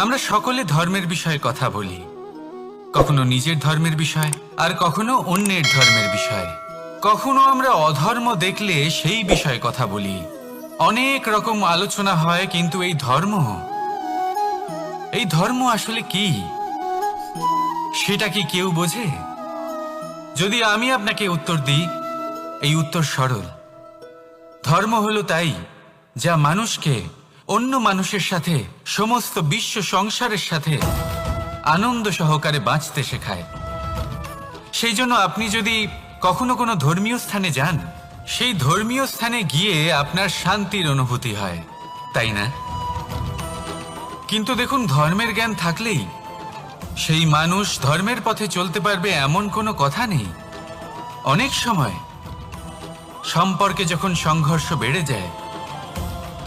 আমরা সকলে ধর্মের বিষয়ে কথা বলি, কখনো নিজের ধর্মের বিষয় আর কখনো অন্যের ধর্মের বিষয়। কখনো আমরা অধর্ম দেখলে সেই বিষয়ে কথা বলি। অনেক রকম আলোচনা হয়, কিন্তু এই ধর্ম আসলে কি সেটা কি কেউ বোঝে? যদি আমি আপনাকে উত্তর দিই, এই উত্তর সরল। ধর্ম হলো তাই যা মানুষকে অন্য মানুষের সাথে, সমস্ত বিশ্ব সংসারের সাথে আনন্দ সহকারে বাঁচতে শেখায়। সেই জন্য আপনি যদি কখনো কোনো ধর্মীয় স্থানে যান, সেই ধর্মীয় স্থানে গিয়ে আপনার শান্তির অনুভূতি হয়, তাই না? কিন্তু দেখুন, ধর্মের জ্ঞান থাকলেই সেই মানুষ ধর্মের পথে চলতে পারবে এমন কোনো কথা নেই। অনেক সময় সম্পর্কে যখন সংঘর্ষ বেড়ে যায়,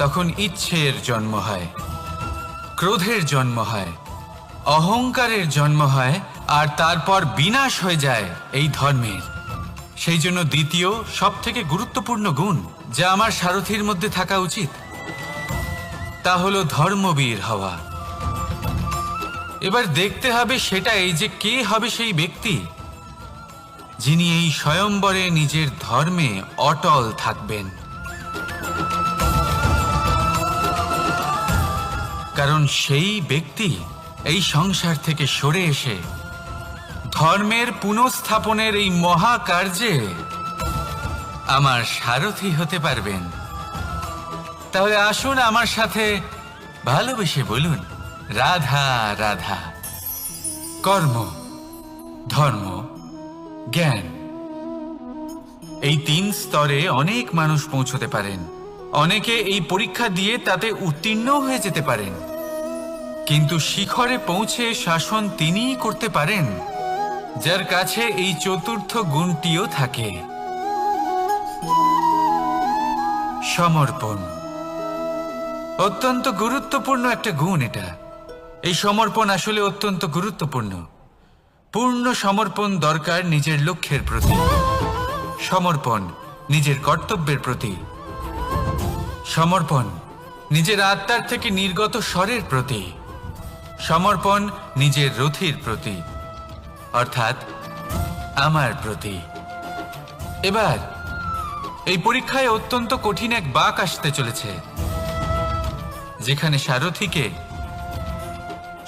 তখন ইচ্ছের জন্ম হয়, ক্রোধের জন্ম হয়, অহংকারের জন্ম হয়, আর তারপর বিনাশ হয়ে যায় এই ধর্মের। সেই জন্য দ্বিতীয় সবথেকে গুরুত্বপূর্ণ গুণ যা আমার সারথীর মধ্যে থাকা উচিত, তা হলো ধর্মবীর হওয়া। এবার দেখতে হবে সেটাই যে কে হবে সেই ব্যক্তি যিনি এই স্বয়ম্বরে নিজের ধর্মে অটল থাকবেন। কারণ সেই ব্যক্তি এই সংসার থেকে সরে এসে ধর্মের পুনঃস্থাপনের এই মহাকার্যে আমার সারথি হতে পারবেন। তাহলে আসুন আমার সাথে ভালোবেসে বলুন, রাধা রাধা। কর্ম, ধর্ম, জ্ঞান, এই 3 স্তরে অনেক মানুষ পৌঁছতে পারেন। অনেকে এই পরীক্ষা দিয়ে তাতে উত্তীর্ণ হয়ে যেতে পারেন, কিন্তু শিখরে পৌঁছে শাসন তিনিই করতে পারেন যার কাছে এই চতুর্থ গুণটিও থাকে, সমর্পণ। অত্যন্ত গুরুত্বপূর্ণ একটা গুণ এটা। এই সমর্পণ আসলে অত্যন্ত গুরুত্বপূর্ণ। পূর্ণ সমর্পণ দরকার নিজের লক্ষ্যের প্রতি, সমর্পণ নিজের কর্তব্যের প্রতি, সমর্পণ নিজের আত্মার থেকে নির্গত স্বরের প্রতি, সমর্পণ নিজের রথির প্রতি, অর্থাৎ আমার প্রতি। এবার এই পরীক্ষায় অত্যন্ত কঠিন এক বাঁক আসতে চলেছে, যেখানে সারথীকে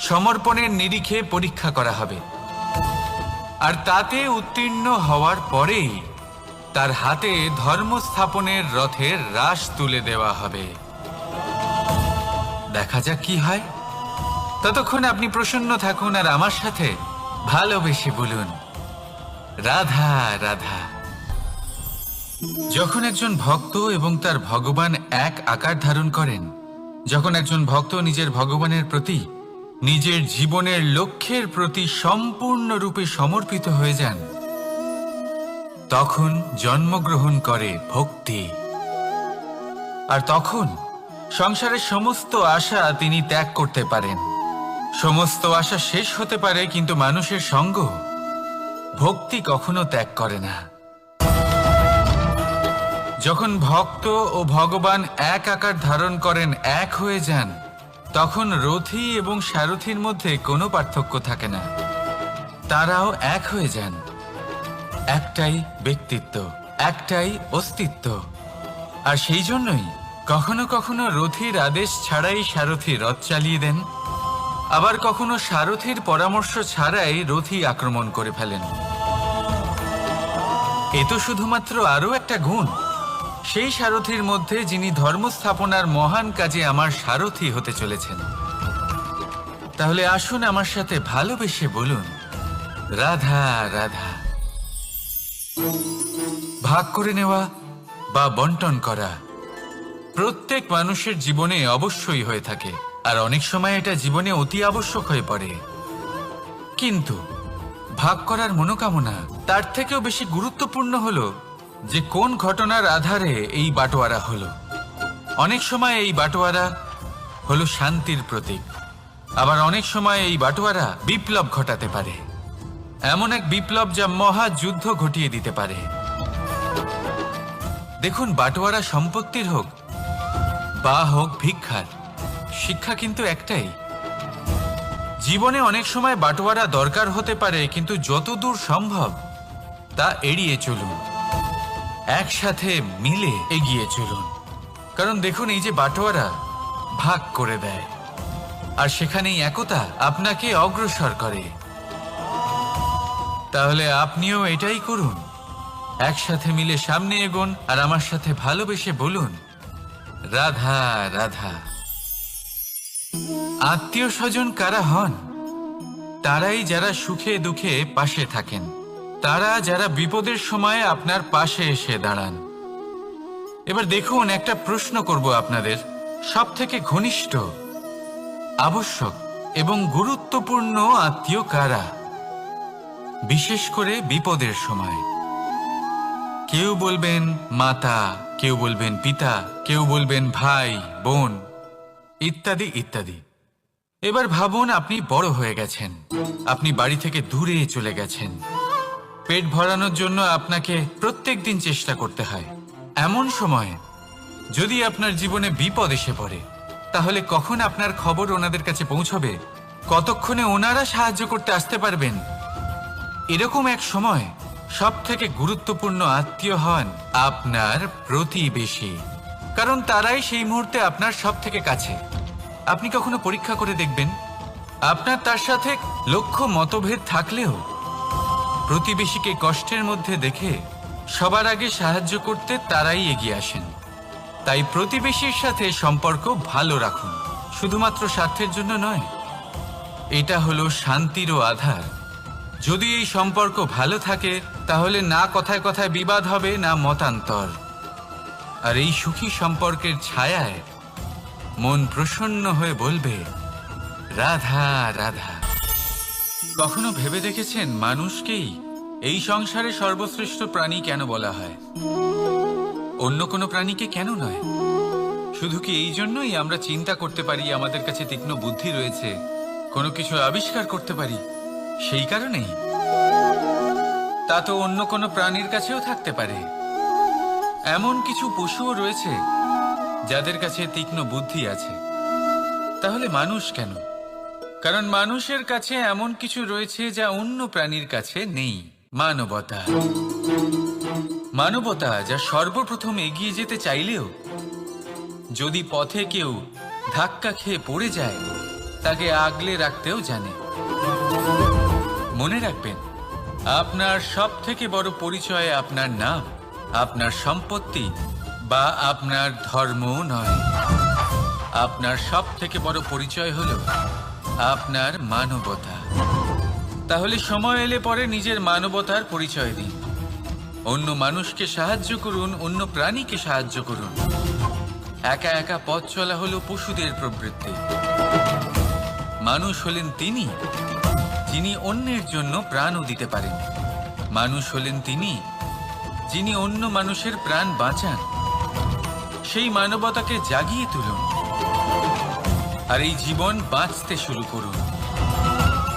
সমর্পণের নিরিখে পরীক্ষা করা হবে, আর তাতে উত্তীর্ণ হওয়ার পরেই তার হাতে ধর্ম স্থাপনের রথের রাশ তুলে দেওয়া হবে। দেখা যাক কি হয়। ততক্ষণ আপনি প্রসন্ন থাকুন আর আমার সাথে ভালোবেসে বলুন, রাধা রাধা। যখন একজন ভক্ত এবং তার ভগবান এক আকার ধারণ করেন, যখন একজন ভক্ত নিজের ভগবানের প্রতি, নিজের জীবনের লক্ষ্যের প্রতি সম্পূর্ণরূপে সমর্পিত হয়ে যান, তখন জন্মগ্রহণ করে ভক্তি। আর তখন সংসারের সমস্ত আশা তিনি ত্যাগ করতে পারেন। সমস্ত আশা শেষ হতে পারে, কিন্তু মানুষের সঙ্গ ভক্তি কখনো ত্যাগ করে না। যখন ভক্ত ও ভগবান এক আকার ধারণ করেন, এক হয়ে যান, তখন রথী এবং সারথীর মধ্যে কোনো পার্থক্য থাকে না। তারাও এক হয়ে যান। একটাই ব্যক্তিত্ব, একটাই অস্তিত্ব। আর সেই জন্যই কখনো কখনো রথীর আদেশ ছাড়াই সারথী রথ চালিয়ে দেন, আবার কখনো সারথীর পরামর্শ ছাড়াই রথী আক্রমণ করে ফেলেন। এ তো শুধুমাত্র আরও একটা গুণ সেই সারথীর মধ্যে যিনি ধর্মস্থাপনার মহান কাজে আমার সারথী হতে চলেছেন। তাহলে আসুন আমার সাথে ভালোবেসে বলুন, রাধা রাধা। ভাগ করে নেওয়া বা বন্টন করা প্রত্যেক মানুষের জীবনে অবশ্যই হয়ে থাকে, আর অনেক সময় এটা জীবনে অতি আবশ্যক হয়ে পড়ে। কিন্তু ভাগ করার মনোকামনা তার থেকেও বেশি গুরুত্বপূর্ণ হলো যে কোন ঘটনার আধারে এই বাটোয়ারা হলো। অনেক সময় এই বাটোয়ারা হলো শান্তির প্রতীক, আবার অনেক সময় এই বাটোয়ারা বিপ্লব ঘটাতে পারে, এমন এক বিপ্লব যা মহাযুদ্ধ ঘটিয়ে দিতে পারে। দেখুন, বাটোয়ারা সম্পত্তির হোক বা হোক ভিক্ষার, শিক্ষা কিন্তু একটাই, জীবনে অনেক সময় বাটোয়ারা দরকার হতে পারে, কিন্তু যতদূর সম্ভব তা এড়িয়ে চলুন, একসাথে মিলে এগিয়ে চলুন। কারণ দেখুন, এই যে বাটোয়ারা ভাগ করে দেয়, আর সেখানেই একতা আপনাকে অগ্রসর করে। তাহলে আপনিও এটাই করুন, একসাথে মিলে সামনে এগোন, আর আমার সাথে ভালোবেসে বলুন, রাধা রাধা। আত্মীয় স্বজন কারা হন? তারাই যারা সুখে দুঃখে পাশে থাকেন, তারা যারা বিপদের সময় আপনার পাশে এসে দাঁড়ান। এবার দেখুন, একটা প্রশ্ন করব আপনাদের, সব থেকে ঘনিষ্ঠ, আবশ্যক এবং গুরুত্বপূর্ণ আত্মীয় কারা, বিশেষ করে বিপদের সময়? কেউ বলবেন মাতা, কেউ বলবেন পিতা, কেউ বলবেন ভাই বোন, ইত্যাদি ইত্যাদি। এবার ভাবুন, আপনি বড় হয়ে গেছেন, আপনি বাড়ি থেকে দূরে চলে গেছেন, পেট ভরানোর জন্য আপনাকে প্রত্যেক দিন চেষ্টা করতে হয়। এমন সময় যদি আপনার জীবনে বিপদ এসে পড়ে, তাহলে কখন আপনার খবর ওনাদের কাছে পৌঁছবে? কতক্ষণে ওনারা সাহায্য করতে আসতে পারবেন? এরকম এক সময় সব থেকে গুরুত্বপূর্ণ আত্মীয় হন আপনার প্রতিবেশী, কারণ তারাই সেই মুহূর্তে আপনার সব থেকে কাছে। আপনি কখনো পরীক্ষা করে দেখবেন, আপনার তার সাথে লক্ষ মতভেদ থাকলেও প্রতিবেশীকে কষ্টের মধ্যে দেখে সবার আগে সাহায্য করতে তারাই এগিয়ে আসেন। তাই প্রতিবেশীর সাথে সম্পর্ক ভালো রাখুন, শুধুমাত্র স্বার্থের জন্য নয়। এটা হলো শান্তিরও আধার। যদি এই সম্পর্ক ভালো থাকে, তাহলে না কথায় কথায় বিবাদ হবে, না মতান্তর। আর এই সুখী সম্পর্কের ছায়ায় মন প্রসন্ন হয়ে বলবে, রাধা রাধা। কখনো ভেবে দেখেছেন, মানুষকেই এই সংসারে সর্বশ্রেষ্ঠ প্রাণী কেন বলা হয়? অন্য কোনো প্রাণীকে কেন নয়? শুধু কি এই জন্যই আমরা চিন্তা করতে পারি, আমাদের কাছে তীক্ষ্ণ বুদ্ধি রয়েছে, কোনো কিছু আবিষ্কার করতে পারি, সেই কারণেই? তা তো অন্য কোনো প্রাণীর কাছেও থাকতে পারে। এমন কিছু পশুও রয়েছে যাদের কাছে তীক্ষ্ণ বুদ্ধি আছে। তাহলে মানুষ কেন? কারণ মানুষের কাছে এমন কিছু রয়েছে যা অন্য প্রাণীর কাছে নেই। মানবতা। মানবতা, যা সর্বপ্রথম এগিয়ে যেতে চাইলেও যদি পথে কেউ ধাক্কা খেয়ে পড়ে যায়, তাকে আগলে রাখতেও জানে। মনে রাখবেন, আপনার সব থেকে বড় পরিচয় আপনার নাম, আপনার সম্পত্তি বা আপনার ধর্ম নয়। আপনার সব থেকে বড় পরিচয় হলো আপনার মানবতা। তাহলে সময় এলে পরে নিজের মানবতার পরিচয় দিন। অন্য মানুষকে সাহায্য করুন, অন্য প্রাণীকে সাহায্য করুন। একা একা পথ চলা হলো পশুদের প্রবৃত্তি। মানুষ হলেন তিনি যিনি অন্যের জন্য প্রাণও দিতে পারেন। মানুষ হলেন তিনি যিনি অন্য মানুষের প্রাণ বাঁচান। সেই মানবতাকে জাগিয়ে তুলুন, আর এই জীবন বাঁচতে শুরু করুন।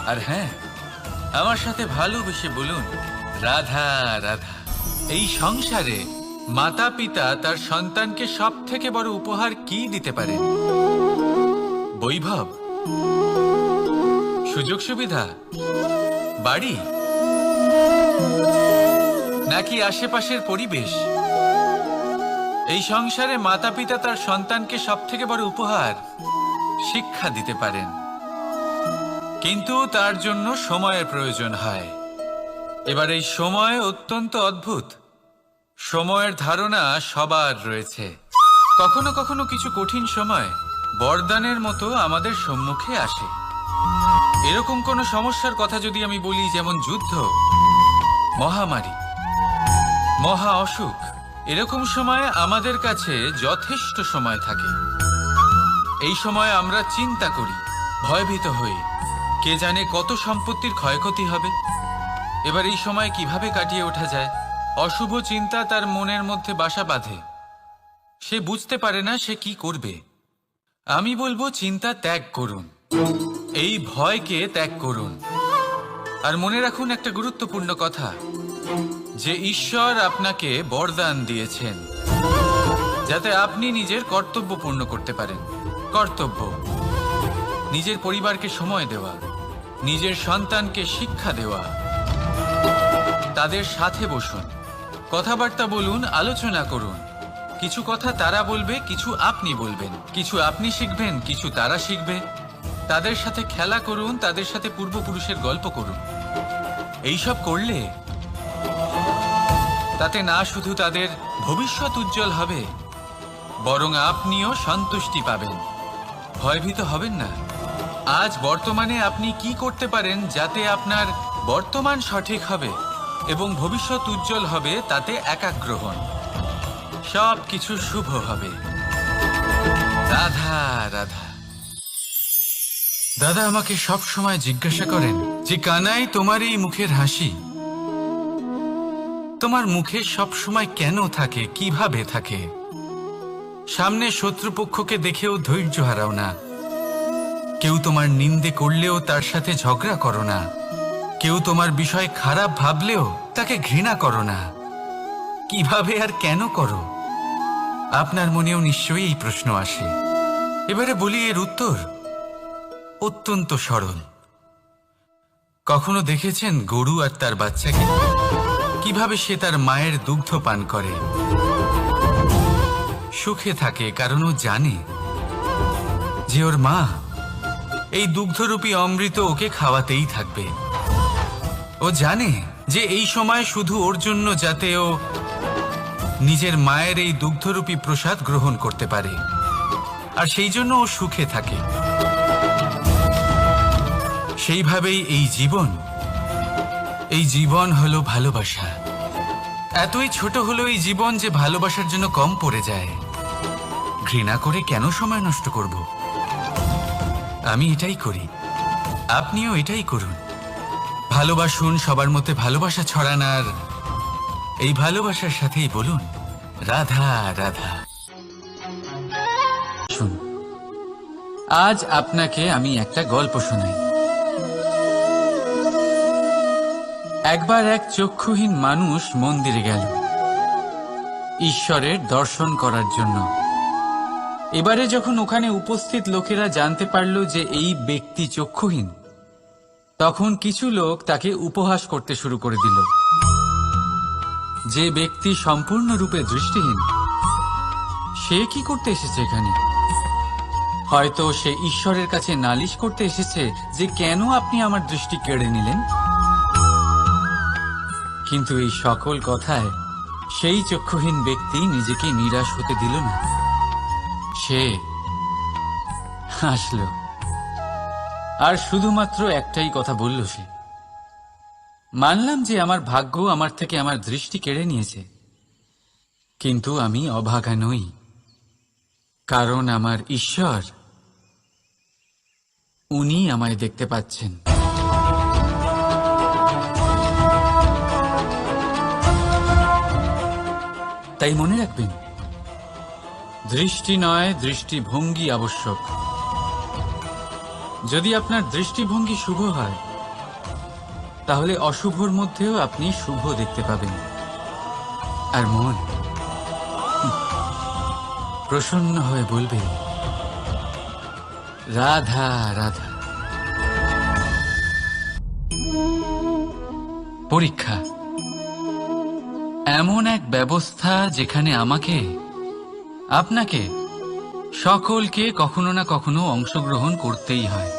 আর হ্যাঁ, আমার সাথে ভালোবেসে বলুন, রাধা রাধা। এই সংসারে মাতা পিতা তার সন্তানকে সব থেকে বড় উপহার কি দিতে পারেন? বৈভব, সুযোগ সুবিধা, বাড়ি, নাকি আশেপাশের পরিবেশ? এই সংসারে মাতা পিতা তার সন্তানকে সব থেকে বড় উপহার শিক্ষা দিতে পারেন, কিন্তু তার জন্য সময়ের প্রয়োজন হয়। এবার এই সময় অত্যন্ত অদ্ভুত। সময়ের ধারণা সবার রয়েছে। কখনো কখনো কিছু কঠিন সময় বরদানের মতো আমাদের সম্মুখে আসে। এরকম কোনো সমস্যার কথা যদি আমি বলি, যেমন যুদ্ধ, মহামারী, মহা অসুখ, এরকম সময় আমাদের কাছে যথেষ্ট সময় থাকে। এই সময় আমরা চিন্তা করি, ভয়ভীত হই, কে জানে কত সম্পত্তির ক্ষয়ক্ষতি হবে। এবার এই সময় কিভাবে কাটিয়ে ওঠা যায়? অশুভ চিন্তা তার মনের মধ্যে বাসা বাঁধে। সে বুঝতে পারে না সে কি করবে। আমি বলবো, চিন্তা ত্যাগ করুন, এই ভয়কে ত্যাগ করুন। আর মনে রাখুন একটা গুরুত্বপূর্ণ কথা, যে ঈশ্বর আপনাকে বরদান দিয়েছেন যাতে আপনি নিজের কর্তব্য পূর্ণ করতে পারেন। কর্তব্য, নিজের পরিবারকে সময় দেওয়া, নিজের সন্তানকে শিক্ষা দেওয়া। তাদের সাথে বসুন, কথাবার্তা বলুন, আলোচনা করুন। কিছু কথা তারা বলবে, কিছু আপনি বলবেন, কিছু আপনি শিখবেন, কিছু তারা শিখবে। তাদের সাথে খেলা করুন, তাদের সাথে পূর্বপুরুষের গল্প করুন। এইসব করলে তাতে না শুধু তাদের ভবিষ্যৎ উজ্জ্বল হবে, বরং আপনিও সন্তুষ্টি পাবেন। ভয়ভীত হবেন না। আজ বর্তমানে আপনি কি করতে পারেন যাতে আপনার বর্তমান সঠিক হবে এবং ভবিষ্যৎ উজ্জ্বল হবে, তাতে একাগ্র হন। সব কিছু শুভ হবে। রাধা রাধা। দাদা আমাকে সব সময় জিজ্ঞাসা করেন যে কানাই, তোমার এই মুখের হাসি, তোমার মুখে সব সময় কেন থাকে, কিভাবে থাকে? সামনে শত্রুপক্ষকে দেখেও ধৈর্য হারাও না। কেউ তোমার নিন্দে করলেও তার সাথে ঝগড়া করো না। কেউ তোমার বিষয়ে খারাপ ভাবলেও তাকে ঘৃণা করো না। কিভাবে আর কেন করো? আপনার মনেও নিশ্চয়ই এই প্রশ্ন আসে। এবারে বলি, এর উত্তর অত্যন্ত সরল। কখনো দেখেছেন গরু আর তার বাচ্চাকে কিভাবে সে তার মায়ের দুগ্ধ পান করে? সুখে থাকে, কারণ ও জানে যে ওর মা এই দুগ্ধরূপী অমৃত ওকে খাওয়াতেই থাকবে। ও জানে যে এই সময় শুধু ওর জন্য, যাতে ও নিজের মায়ের এই দুগ্ধরূপী প্রসাদ গ্রহণ করতে পারে, আর সেই জন্য ও সুখে থাকে। সেইভাবেই এই জীবন হলো ভালোবাসা। এতই ছোট হলো এই জীবন যে ভালোবাসার জন্য কম পড়ে যায়। ঘৃণা করে কেন সময় নষ্ট করব? আমি এটাই করি, আপনিও এটাই করুন। ভালোবাসুন, সবার মধ্যে ভালোবাসা ছড়ান, আর এই ভালোবাসার সাথেই বলুন রাধা রাধা। শুন, আজ আপনাকে আমি একটা গল্প শোনাই। একবার এক চক্ষুহীন মানুষ মন্দিরে গেল ঈশ্বরের দর্শন করার জন্য। এবারে যখন ওখানে উপস্থিত লোকেরা জানতে পারল যে এই ব্যক্তি চক্ষুহীন, তখন কিছু লোক তাকে উপহাস করতে শুরু করে দিল। যে ব্যক্তি সম্পূর্ণরূপে দৃষ্টিহীন, সে কি করতে এসেছে এখানে? হয়তো সে ঈশ্বরের কাছে নালিশ করতে এসেছে যে কেন আপনি আমার দৃষ্টি কেড়ে নিলেন। কিন্তু এই সকল কথায় সেই চক্ষুহীন ব্যক্তি নিজেকে নিরাশ হতে দিল না। সে হাসল, আর শুধুমাত্র একটাই কথা বলল সে, মানলাম যে আমার ভাগ্য আমার থেকে আমার দৃষ্টি কেড়ে নিয়েছে, কিন্তু আমি অভাগা নই, কারণ আমার ঈশ্বর, উনি আমায় দেখতে পাচ্ছেন। তাই মনে রাখবেন, দৃষ্টি নয়, দৃষ্টিভঙ্গি আবশ্যক। যদি আপনার দৃষ্টিভঙ্গি শুভ হয়, তাহলে অশুভর মধ্যেও আপনি শুভ দেখতে পাবেন। আর মন প্রসন্ন হয়ে বলবে রাধা রাধা। পরীক্ষা এমন এক ব্যবস্থা যেখানে আমাকে, আপনাকে, সকলকে কখনো না কখনো অংশগ্রহণ করতেই হয়।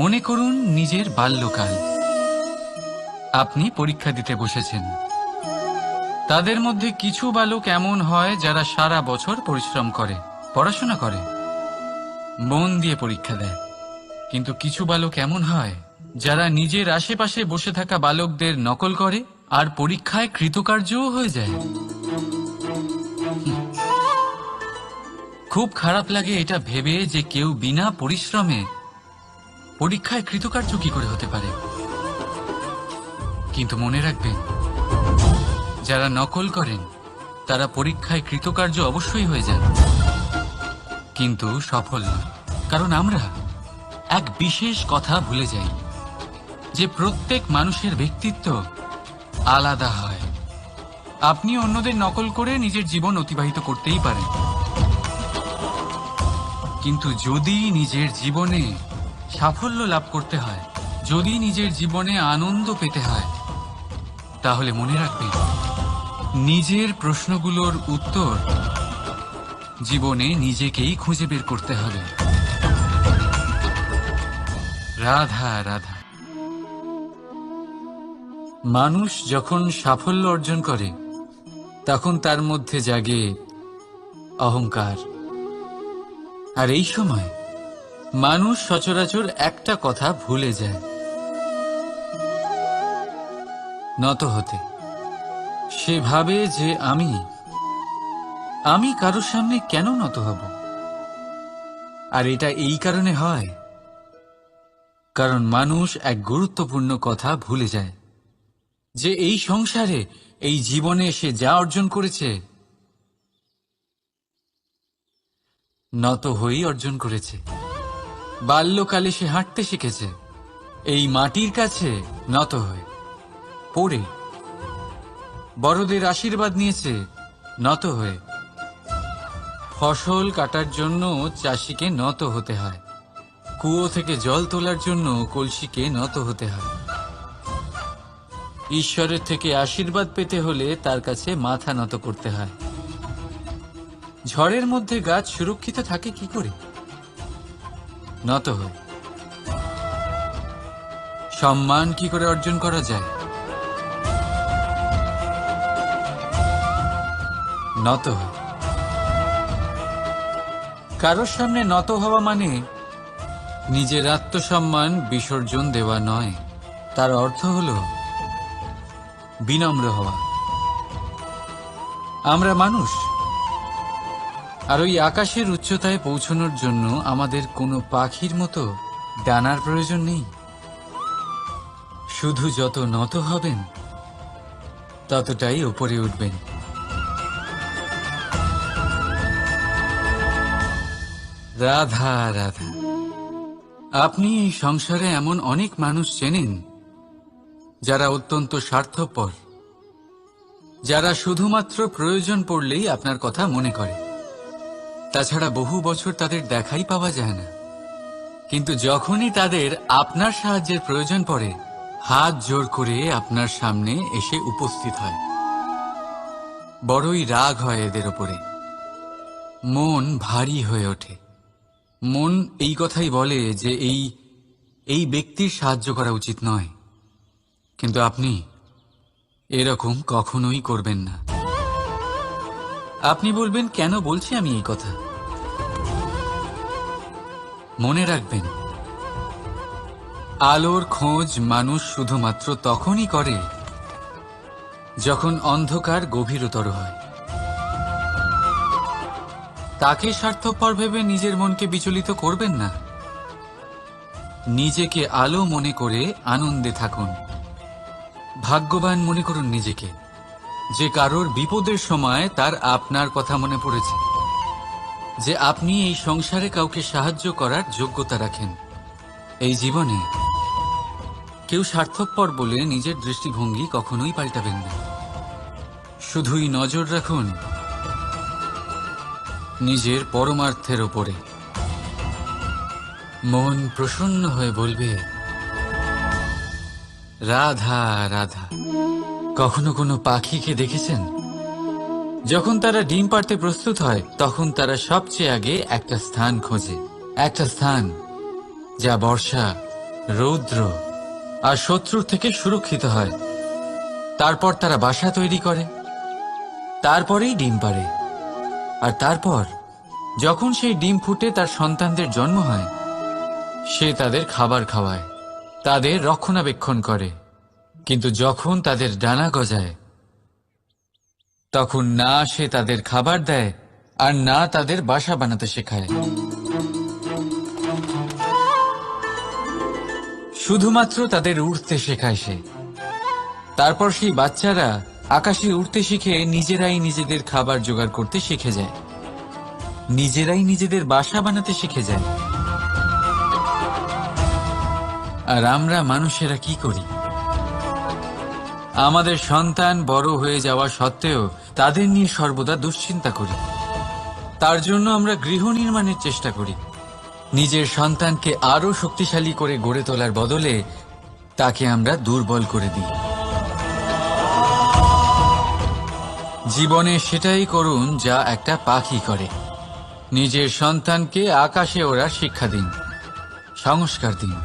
মনে করুন নিজের বাল্যকাল। আপনি পরীক্ষা দিতে বসেছেন। তাদের মধ্যে কিছু বালক এমন হয় যারা সারা বছর পরিশ্রম করে, পড়াশোনা করে, মন দিয়ে পরীক্ষা দেয়। কিন্তু কিছু বালক এমন হয় যারা নিজের আশেপাশে বসে থাকা বালকদের নকল করে আর পরীক্ষায় কৃতকার্যও হয়ে যায়। খুব খারাপ লাগে এটা ভেবে যে কেউ বিনা পরিশ্রমে পরীক্ষায় কৃতকার্য কি করে হতে পারে। কিন্তু মনে রাখবেন, যারা নকল করেন তারা পরীক্ষায় কৃতকার্য অবশ্যই হয়ে যান, কিন্তু সফল নয়। কারণ আমরা এক বিশেষ কথা ভুলে যাই, যে প্রত্যেক মানুষের ব্যক্তিত্ব আলাদা হয়। আপনি অন্যদের নকল করে নিজের জীবন অতিবাহিত করতেই পারেন, কিন্তু যদি নিজের জীবনে সাফল্য লাভ করতে হয়, যদি নিজের জীবনে আনন্দ পেতে হয় তাহলে মনে রাখবেন, নিজের প্রশ্নগুলোর উত্তর জীবনে নিজেকেই খুঁজে বের করতে হবে। রাধা রাধা। মানুষ যখন সাফল্য অর্জন করে তখন তার মধ্যে জাগে অহংকার। আর এই সময় মানুষ সচরাচর একটা কথা ভুলে যায়, নত হতে। সে ভাবে যে আমি কারোর সামনে কেন নত হব। আর এটা এই কারণে হয় কারণ মানুষ এক গুরুত্বপূর্ণ কথা ভুলে যায়, যে এই সংসারে, এই জীবনে সে যা অর্জন করেছে নত হয়েই অর্জন করেছে। বাল্যকালে সে হাঁটতে শিখেছে এই মাটির কাছে নত হয়ে, পড়ে। বড়দের আশীর্বাদ নিয়েছে নত হয়ে। ফসল কাটার জন্য চাষিকে নত হতে হয়, কুয়ো থেকে জল তোলার জন্য কলসিকে নত হতে হয়। ঈশ্বরের থেকে আশীর্বাদ পেতে হলে তার কাছে মাথা নত করতে হয়। ঝড়ের মধ্যে গাছ সুরক্ষিত থাকে কি করে? নত হয়। সম্মান কি করে অর্জন করা যায়? নত হয়। কারোর সামনে নত হওয়া মানে নিজের আত্মসম্মান বিসর্জন দেওয়া নয়, তার অর্থ হল বিনম্র হওয়া। আমরা মানুষ, আর ওই আকাশের উচ্চতায় পৌঁছানোর জন্য আমাদের কোনো পাখির মতো ডানার প্রয়োজন নেই। শুধু যত নত হবেন ততটাই উপরে উঠবেন। রাধা রাধা। আপনি এই সংসারে এমন অনেক মানুষ চেনেন যারা অত্যন্ত স্বার্থপর, যারা শুধুমাত্র প্রয়োজন পড়লেই আপনার কথা মনে করে। তাছাড়া বহু বছর তাদের দেখাই পাওয়া যায় না, কিন্তু যখনই তাদের আপনার সাহায্যের প্রয়োজন পড়ে হাত জোর করে আপনার সামনে এসে উপস্থিত হয়। বড়ই রাগ হয় এদের ওপরে, মন ভারী হয়ে ওঠে। মন এই কথাই বলে যে এই ব্যক্তির সাহায্য করা উচিত নয়, কিন্তু আপনি এরকম কখনোই করবেন না। আপনি বলবেন, কেন বলছি আমি এই কথা? মনে রাখবেন, আলোর খোঁজ মানুষ শুধুমাত্র তখনই করে যখন অন্ধকার গভীরতর হয়। তাকে স্বার্থপর ভেবে নিজের মনকে বিচলিত করবেন না। নিজেকে আলো মনে করে আনন্দে থাকুন। ভাগ্যবান মনে করুন নিজেকে, যে কারোর বিপদের সময় তার আপনার কথা মনে পড়েছে, যে আপনি এই সংসারে কাউকে সাহায্য করার যোগ্যতা রাখেন। এই জীবনে কেউ স্বার্থপর বলে নিজের দৃষ্টিভঙ্গি কখনোই পাল্টাবেন না। শুধুই নজর রাখুন নিজের পরমার্থের ওপরে। মন প্রসন্ন হয়ে বলবে, রাধা রাধা। কখনো কোনো পাখিকে দেখেছেন? যখন তারা ডিম পাড়তে প্রস্তুত হয় তখন তারা সবচেয়ে আগে একটা স্থান খোঁজে, একটা স্থান যা বর্ষা, রৌদ্র আর শত্রুর থেকে সুরক্ষিত হয়। তারপর তারা বাসা তৈরি করে, তারপরেই ডিম পাড়ে। আর তারপর যখন সেই ডিম ফুটে তার সন্তানদের জন্ম হয়, সে তাদের খাবার খাওয়ায়, তাদের রক্ষণাবেক্ষণ করে। কিন্তু যখন তাদের ডানা গজায় তখন না সে তাদের খাবার দেয় আর না তাদের বাসা বানাতে শেখায়। শুধুমাত্র তাদের উড়তে শেখায় সে। তারপর সেই বাচ্চারা আকাশে উড়তে শিখে নিজেরাই নিজেদের খাবার জোগাড় করতে শিখে যায়, নিজেরাই নিজেদের বাসা বানাতে শিখে যায়। আর আমরা মানুষেরা কি করি? আমাদের সন্তান বড় হয়ে যাওয়া সত্ত্বেও তাদের নিয়ে সর্বদা দুশ্চিন্তা করি। তার জন্য আমরা গৃহ নির্মাণের চেষ্টা করি। নিজের সন্তানকে আরো শক্তিশালী করে গড়ে তোলার বদলে তাকে আমরা দুর্বল করে দিই। জীবনে সেটাই করুন যা একটা পাখি করে। নিজের সন্তানকে আকাশে ওড়ার শিক্ষা দিন, সংস্কার দিন,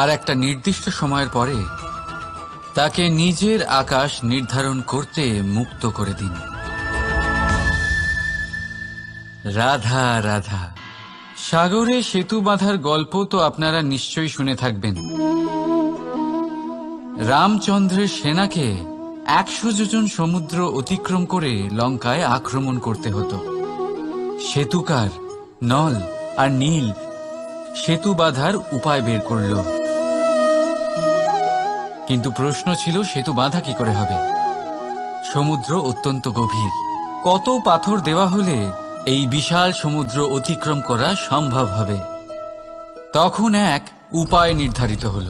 আর একটা নির্দিষ্ট সময়ের পরে তাকে নিজের আকাশ নির্ধারণ করতে মুক্ত করে দিন। রাধা রাধা। সাগরে সেতু বাঁধার গল্প তো আপনারা নিশ্চয়ই শুনে থাকবেন। রামচন্দ্রের সেনাকে 100 যোজন সমুদ্র অতিক্রম করে লঙ্কায় আক্রমণ করতে হতো। সেতুকার নল আর নীল সেতু বাঁধার উপায় বের করল, কিন্তু প্রশ্ন ছিল সেতু বাঁধা কি করে হবে? সমুদ্র অত্যন্ত গভীর। কত পাথর দেওয়া হলে এই বিশাল সমুদ্র অতিক্রম করা সম্ভব হবে? তখন এক উপায় নির্ধারিত হল।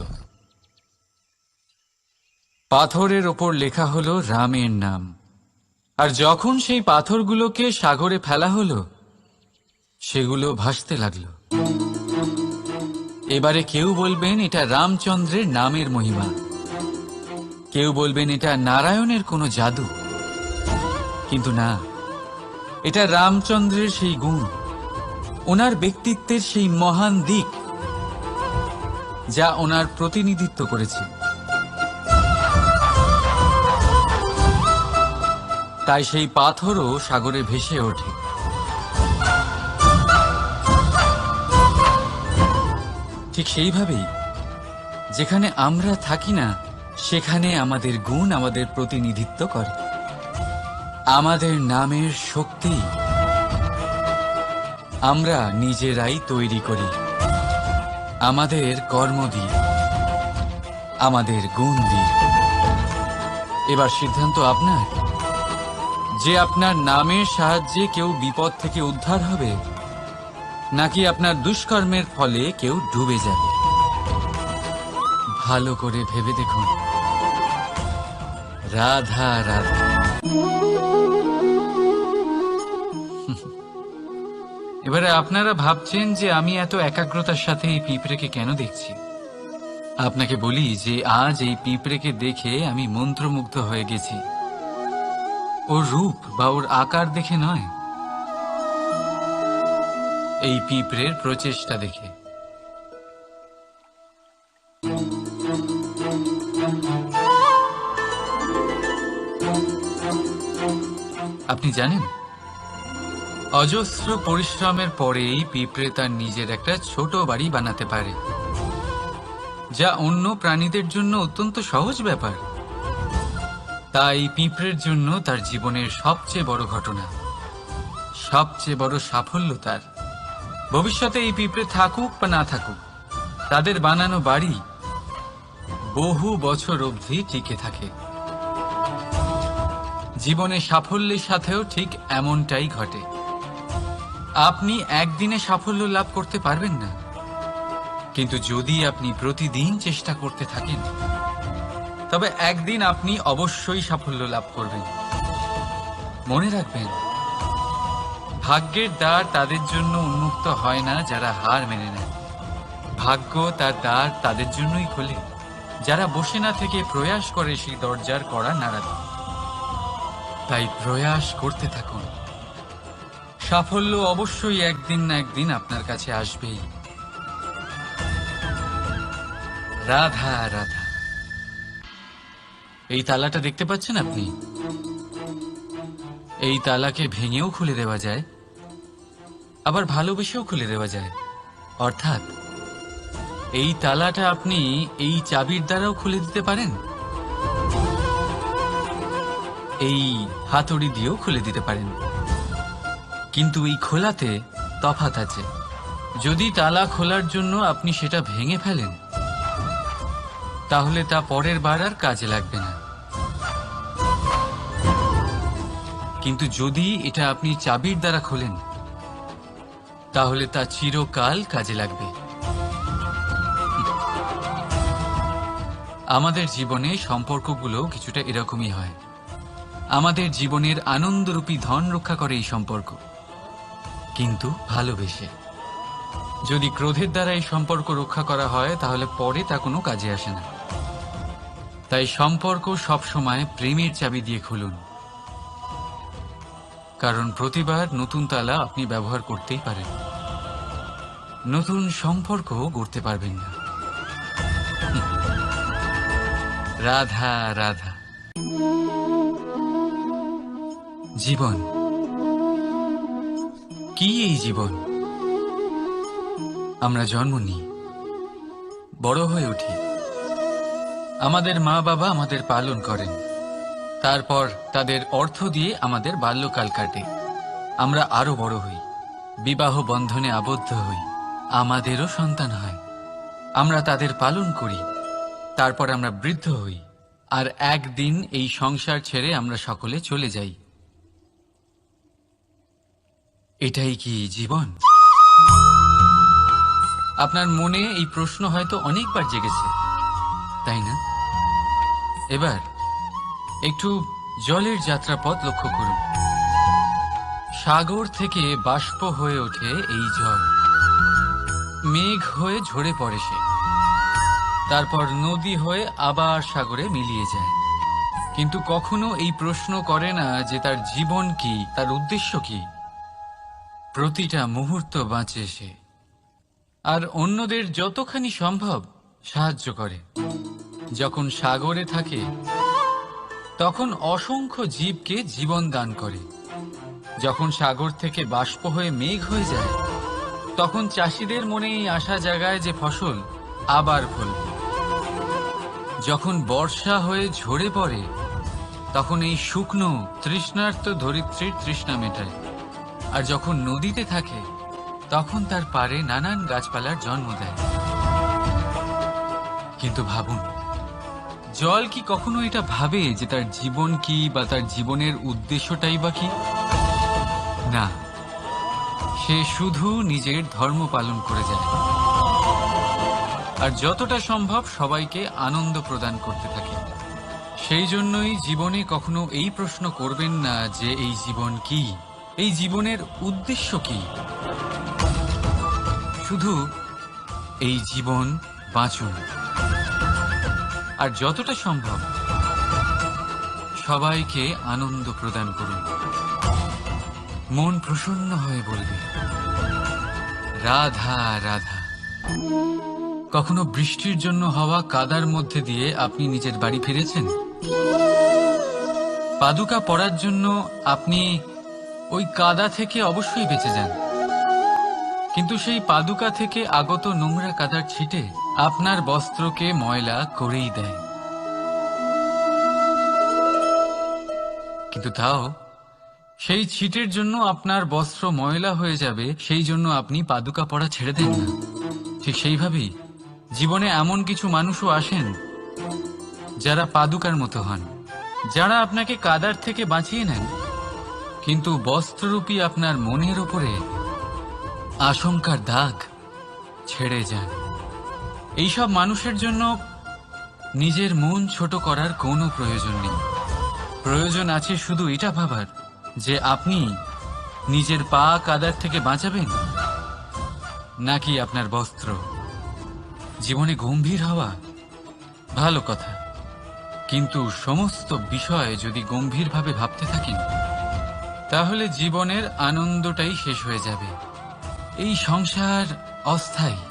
পাথরের ওপর লেখা হলো রামের নাম, আর যখন সেই পাথরগুলোকে সাগরে ফেলা হলো সেগুলো ভাসতে লাগলো। এবারে কেউ বলবেন এটা রামচন্দ্রের নামের মহিমা, কেউ বলবেন এটা নারায়ণের কোনো জাদু, কিন্তু না, এটা রামচন্দ্রের সেই গুণ, ওনার ব্যক্তিত্বের সেই মহান দিক যা ওনার প্রতিনিধিত্ব করেছে। তাই সেই পাথরও সাগরে ভেসে ওঠে। ঠিক সেইভাবেই যেখানে আমরা থাকি না সেখানে আমাদের গুণ আমাদের প্রতিনিধিত্ব করে। আমাদের নামের শক্তি আমরা নিজেরাই তৈরি করি, আমাদের কর্ম দিয়ে, আমাদের গুণ দিয়ে। এবার সিদ্ধান্ত আপনার যে আপনার নামের সাহায্যে কেউ বিপদ থেকে উদ্ধার হবে, নাকি আপনার দুষ্কর্মের ফলে কেউ ডুবে যাবে। ভালো করে ভেবে দেখুন। রাধা রাধা। এবারে আপনারা ভাবছেন যে আমি এত একাগ্রতার সাথে এই পিঁপড়েকে কেন দেখছি। আপনাকে বলি যে আজ এই পিঁপড়েকে দেখে আমি মন্ত্রমুগ্ধ হয়ে গেছি। ওর রূপ বা ওর আকার দেখে নয়, এই পিঁপড়ের প্রচেষ্টা দেখে। আপনি জানেন, অজস্র পরিশ্রমের পরেই পিঁপড়ে তার নিজের একটা ছোট বাড়ি বানাতে পারে, যা অন্য প্রাণীদের জন্য অত্যন্ত সহজ ব্যাপার। তাই পিঁপড়ের জন্য তার জীবনের সবচেয়ে বড় ঘটনা, সবচেয়ে বড় সাফল্য তার। ভবিষ্যতে এই পিঁপড়ে থাকুক বা না থাকুক, তাদের বানানো বাড়ি বহু বছর অবধি টিকে থাকে। জীবনে সাফল্যের সাথেও ঠিক এমনটাই ঘটে। আপনি একদিনে সাফল্য লাভ করতে পারবেন না, কিন্তু যদি আপনি প্রতিদিন চেষ্টা করতে থাকেন তবে একদিন আপনি অবশ্যই সাফল্য লাভ করবেন। মনে রাখবেন, ভাগ্যের দ্বার তাদের জন্য উন্মুক্ত হয় না যারা হার মেনে নেয়। ভাগ্য তার দ্বার তাদের জন্যই খোলে যারা বসে না থেকে প্রয়াস করে সেই দরজার কড়া নাড়াতে। তাই প্রয়াস করতে থাকুন। সাফল্য অবশ্যই একদিন না একদিন আপনার কাছে আসবেই। রাধা রাধা। এই তালাটা দেখতে পাচ্ছেন আপনি? এই তালাকে ভেঙেও খুলে দেওয়া যায়, আবার ভালোবেসেও খুলে দেওয়া যায়। অর্থাৎ এই তালাটা আপনি এই চাবির দ্বারাও খুলে দিতে পারেন, এই হাতুড়ি দিয়েও খুলে দিতে পারেন। কিন্তু এই খোলাতে তফাৎ আছে। যদি তালা খোলার জন্য আপনি সেটা ভেঙে ফেলেন, তাহলে তা পরের বার আর কাজে লাগবে না। কিন্তু যদি এটা আপনি চাবির দ্বারা খোলেন, তাহলে তা চিরকাল কাজে লাগবে। আমাদের জীবনে সম্পর্কগুলো কিছুটা এরকমই হয়। আমাদের জীবনের আনন্দরূপী ধন রক্ষা করে এই সম্পর্ক, কিন্তু ভালোবেসে। যদি ক্রোধের দ্বারা এই সম্পর্ক রক্ষা করা হয় তাহলে পরে তা কোনো কাজে আসে না। তাই সম্পর্ক সবসময় প্রেমের চাবি দিয়ে খুলুন, কারণ প্রতিবার নতুন তালা আপনি ব্যবহার করতেই পারেন, নতুন সম্পর্ক গড়তে পারবেন না। রাধা রাধা। জীবন কি? এই জীবন আমরা জন্ম নিই, বড় হয়ে উঠি, আমাদের মা বাবা আমাদের পালন করেন, তারপর তাদের অর্থ দিয়ে আমাদের বাল্যকাল কাটে, আমরা আরো বড় হই, বিবাহ বন্ধনে আবদ্ধ হই, আমাদেরও সন্তান হয়, আমরা তাদের পালন করি, তারপর আমরা বৃদ্ধ হই, আর একদিন এই সংসার ছেড়ে আমরা সকলে চলে যাই। এটাই কি জীবন? আপনার মনে এই প্রশ্ন হয়তো অনেকবার জেগেছে, তাই না? এবার একটু জলের যাত্রাপথ লক্ষ্য করুন। সাগর থেকে বাষ্প হয়ে ওঠে এই জল, মেঘ হয়ে ঝরে পড়ে সে, তারপর নদী হয়ে আবার সাগরে মিলিয়ে যায়। কিন্তু কখনো এই প্রশ্ন করে না যে তার জীবন কি, তার উদ্দেশ্য কি। প্রতিটা মুহূর্ত বাঁচে সে, আর অন্যদের যতখানি সম্ভব সাহায্য করে। যখন সাগরে থাকে তখন অসংখ্য জীবকে জীবন দান করে। যখন সাগর থেকে বাষ্প হয়ে মেঘ হয়ে যায় তখন চাষিদের মনে এই আশা জাগায় যে ফসল আবার ফলবে। যখন বর্ষা হয়ে ঝরে পড়ে তখন এই শুকনো তৃষ্ণার্ত ধরিত্রীর তৃষ্ণা মেটায়। আর যখন নদীতে থাকে তখন তার পাড়ে নানান গাছপালার জন্ম দেয়। কিন্তু ভাবুন, জল কি কখনো এটা ভাবে যে তার জীবন কি বা তার জীবনের উদ্দেশ্যটাই বা কি? না, সে শুধু নিজের ধর্ম পালন করে যায়, আর যতটা সম্ভব সবাইকে আনন্দ প্রদান করতে থাকে। সেই জন্যই জীবনে কখনো এই প্রশ্ন করবেন না যে এই জীবন কি, এই জীবনের উদ্দেশ্য কি। শুধু এই জীবন বাঁচুন, আর যতটা সম্ভব সবাইকে আনন্দ প্রদান করুন। মন প্রসন্ন হয়ে বলবে রাধা রাধা। কখনো বৃষ্টির জন্য হওয়া কাদার মধ্যে দিয়ে আপনি নিজের বাড়ি ফিরেছেন? পাদুকা পরার জন্য আপনি ওই কাদা থেকে অবশ্যই বেঁচে যান, কিন্তু সেই পাদুকা থেকে আগত নোংরা কাদার ছিটে আপনার বস্ত্রকে ময়লা করেই দেয়। কিন্তু তাও সেই ছিটের জন্য আপনার বস্ত্র ময়লা হয়ে যাবে, সেই জন্য আপনি পাদুকা পরা ছেড়ে দেন না। ঠিক সেইভাবেই জীবনে এমন কিছু মানুষও আসেন যারা পাদুকার মতো হন, যারা আপনাকে কাদার থেকে বাঁচিয়ে নেন, কিন্তু বস্ত্ররূপী আপনার মনের উপরে আশঙ্কার দাগ ছেড়ে যান। এইসব মানুষের জন্য নিজের মন ছোট করার কোনো প্রয়োজন নেই। প্রয়োজন আছে শুধু এটা ভাবার যে আপনি নিজের পা কাদার থেকে বাঁচাবেন নাকি আপনার বস্ত্র। জীবনে গম্ভীর হওয়া ভালো কথা, কিন্তু সমস্ত বিষয় যদি গম্ভীরভাবে ভাবতে থাকেন তাহলে জীবনের আনন্দটাই শেষ হয়ে যাবে। এই সংসার অস্থায়ী,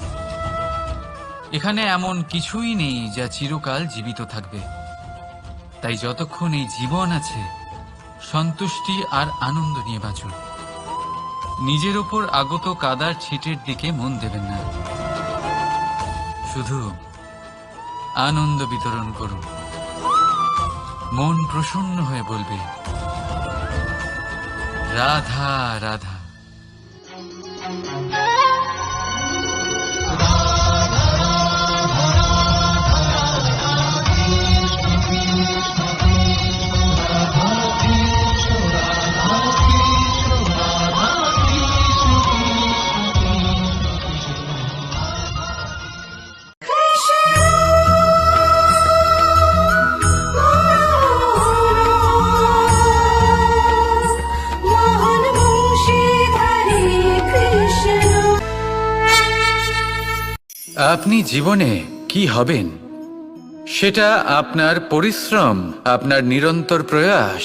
এখানে এমন কিছুই নেই যা চিরকাল জীবিত থাকবে। তাই যতক্ষণ এই জীবন আছে সন্তুষ্টি আর আনন্দ নিয়ে বাঁচুন। নিজের ওপর আগত কাদার ছিটের দিকে মন দেবেন না, শুধু আনন্দ বিতরণ করুন। মন প্রসন্ন হয়ে বলবে রাধা রাধা। মোহন বংশী আপনি জীবনে কি হবেন সেটা আপনার পরিশ্রম, আপনার নিরন্তর প্রয়াস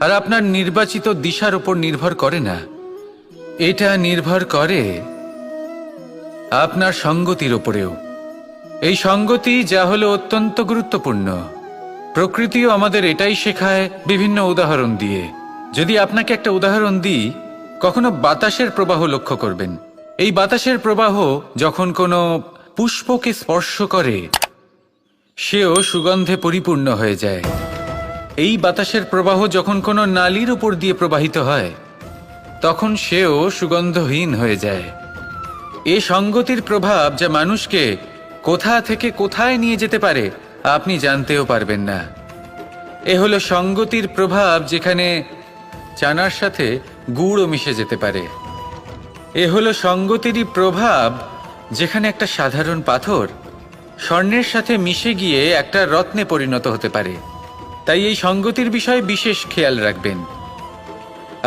আর আপনার নির্বাচিত দিশার উপর নির্ভর করে না। এটা নির্ভর করে আপনার সঙ্গতির উপরেও। এই সঙ্গতি যা হলো অত্যন্ত গুরুত্বপূর্ণ। প্রকৃতিও আমাদের এটাই শেখায় বিভিন্ন উদাহরণ দিয়ে। যদি আপনাকে একটা উদাহরণ দিই, কখনো বাতাসের প্রবাহ লক্ষ্য করবেন। এই বাতাসের প্রবাহ যখন কোনো পুষ্পকে স্পর্শ করে, সেও সুগন্ধে পরিপূর্ণ হয়ে যায়। এই বাতাসের প্রবাহ যখন কোনো নালীর উপর দিয়ে প্রবাহিত হয়, তখন সেও সুগন্ধহীন হয়ে যায়। এ সঙ্গতির প্রভাব যা মানুষকে কোথা থেকে কোথায় নিয়ে যেতে পারে আপনি জানতেও পারবেন না। এ হলো সঙ্গতির প্রভাব, যেখানে চানার সাথে গুড়ও মিশে যেতে পারে। এ হলো সঙ্গতিরই প্রভাব, যেখানে একটা সাধারণ পাথর স্বর্ণের সাথে মিশে গিয়ে একটা রত্নে পরিণত হতে পারে। তাই এই সঙ্গতির বিষয়ে বিশেষ খেয়াল রাখবেন।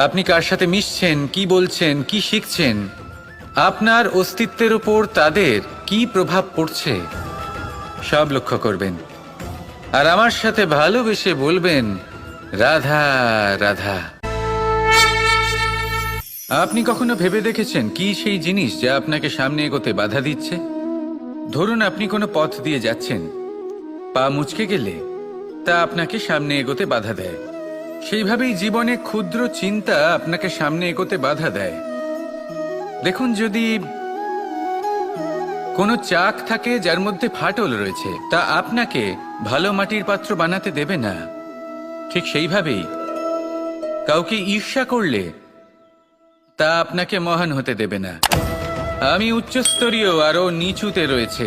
আপনি কার সাথে মিশছেন, কি বলছেন, কি শিখছেন, আপনার অস্তিত্বের উপর তাদের কি প্রভাব পড়ছে, সব লক্ষ্য করবেন। আর আমার সাথে ভালোবেসে বলবেন, রাধা রাধা। আপনি কখনো ভেবে দেখেছেন কি সেই জিনিস যা আপনাকে সামনে এগোতে বাধা দিচ্ছে? ধরুন আপনি কোনো পথ দিয়ে যাচ্ছেন, পা মুচকে গেলে তা আপনাকে সামনে এগোতে বাধা দেয়। সেইভাবেই জীবনে ক্ষুদ্র চিন্তা আপনাকে সামনে এগোতে বাধা দেয়। দেখুন, যদি কোনো চাক থাকে যার মধ্যে ফাটল রয়েছে, তা আপনাকে ভালো মাটির পাত্র বানাতে দেবে না। ঠিক সেইভাবেই কাউকে ঈর্ষা করলে তা আপনাকে মহান হতে দেবে না। আমি উচ্চস্তরীয় আরও নিচুতে রয়েছে,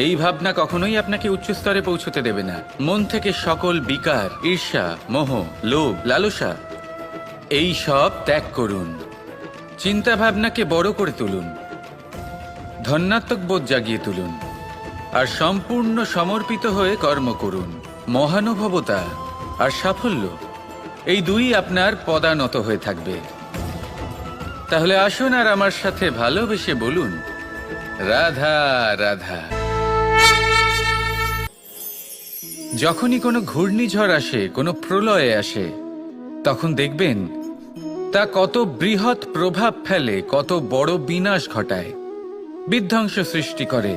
এই ভাবনা কখনোই আপনাকে উচ্চ স্তরে পৌঁছতে দেবে না। মন থেকে সকল বিকার, ঈর্ষা, মোহ, লোভ, লালসা এই সব ত্যাগ করুন। চিন্তা ভাবনাকে বড় করে তুলুন, ধন্যাত্মক বোধ জাগিয়ে তুলুন, আর সম্পূর্ণ সমর্পিত হয়ে কর্ম করুন। মহানুভবতা আর সাফল্য এই দুই আপনার পদানত হয়ে থাকবে। তাহলে আসুন আর আমার সাথে ভালোবেসে বলুন, রাধা রাধা। যখনই কোনো ঘূর্ণিঝড় আসে, কোনো প্রলয়ে আসে, তখন দেখবেন তা কত বৃহৎ প্রভাব ফেলে, কত বড় বিনাশ ঘটায়, বিধ্বংস সৃষ্টি করে।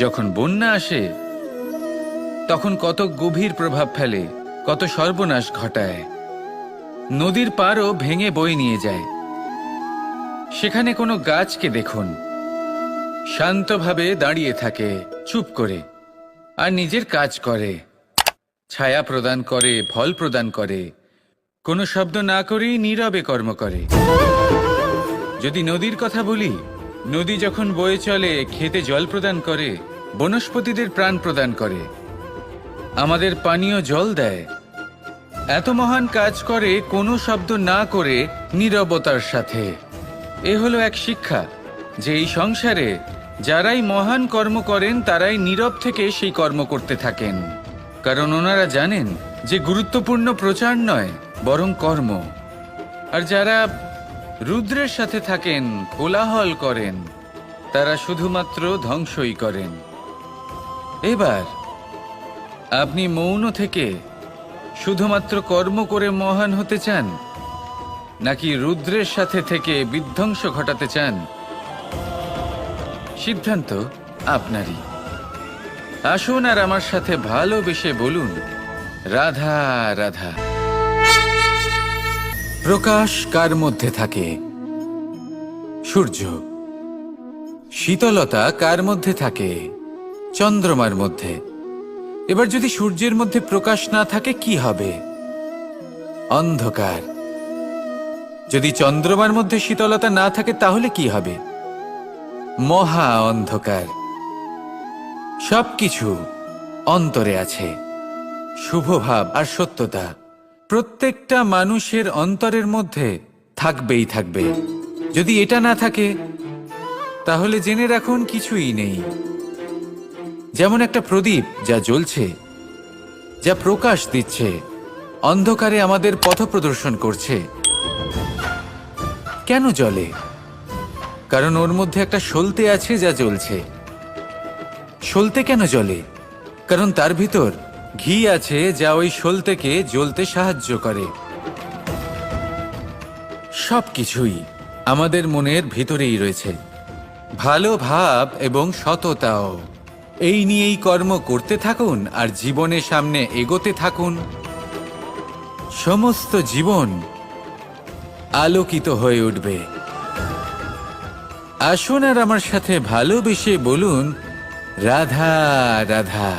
যখন বন্যা আসে, তখন কত গভীর প্রভাব ফেলে, কত সর্বনাশ ঘটায়। নদীর পাড়ও ভেঙে বয়ে নিয়ে যায়। সেখানে কোনো গাছকে দেখুন, শান্তভাবে দাঁড়িয়ে থাকে, চুপ করে, আর নিজের কাজ করে, ছায়া প্রদান করে, ফল প্রদান করে, কোনো শব্দ না করেই নীরবে কর্ম করে। যদি নদীর কথা বলি, নদী যখন বয়ে চলে, খেতে জল প্রদান করে, বনস্পতিদের প্রাণ প্রদান করে, আমাদের পানীয় জল দেয়। এত মহান কাজ করে কোনো শব্দ না করে, নীরবতার সাথে। এ হলো এক শিক্ষা যে এই সংসারে যারাই মহান কর্ম করেন তারাই নীরব থেকে সেই কর্ম করতে থাকেন, কারণ ওনারা জানেন যে গুরুত্বপূর্ণ প্রচার নয়, বরং কর্ম। আর যারা রুদ্রের সাথে থাকেন, কোলাহল করেন, তারা শুধুমাত্র ধ্বংসই করেন। এবার আপনি মৌন থেকে শুধুমাত্র কর্ম করে মহান হতে চান, নাকি রুদ্রের সাথে থেকে বিধ্বংস ঘটাতে চান? সিদ্ধান্ত আপনারই। আসুন আর আমার সাথে ভালোবেসে বলুন, রাধা রাধা। প্রকাশ কার মধ্যে থাকে? সূর্য। শীতলতা কার মধ্যে থাকে? চন্দ্রমার মধ্যে। এবার যদি সূর্যের মধ্যে প্রকাশ না থাকে কি হবে? অন্ধকার। যদি চন্দ্রমার মধ্যে শীতলতা না থাকে তাহলে কি হবে? মহা অন্ধকার। সবকিছু অন্তরে আছে, শুভভাব আর সত্যতা প্রত্যেকটা মানুষের অন্তরের মধ্যে থাকবেই থাকবে। যদি এটা না থাকে তাহলে জেনে রাখুন কিছুই নেই। যেমন একটা প্রদীপ যা জ্বলছে, যা প্রকাশ দিচ্ছে, অন্ধকারে আমাদের পথ প্রদর্শন করছে। কেন জ্বলে? কারণ ওর মধ্যে একটা সলতে আছে যা জ্বলছে। সলতে কেন জ্বলে? কারণ তার ভিতর ঘি আছে, যা ওই সলতেকে জ্বলতে সাহায্য করে। সবকিছুই আমাদের মনের ভিতরেই রয়েছে, ভালো ভাব এবং সততাও। এই নিয়েই কর্ম করতে থাকুন আর জীবনের সামনে এগোতে থাকুন। সমস্ত জীবন আলোকিত হয়ে উঠবে। আসুন আর আমার সাথে ভালোবেসে বলুন, রাধা রাধা।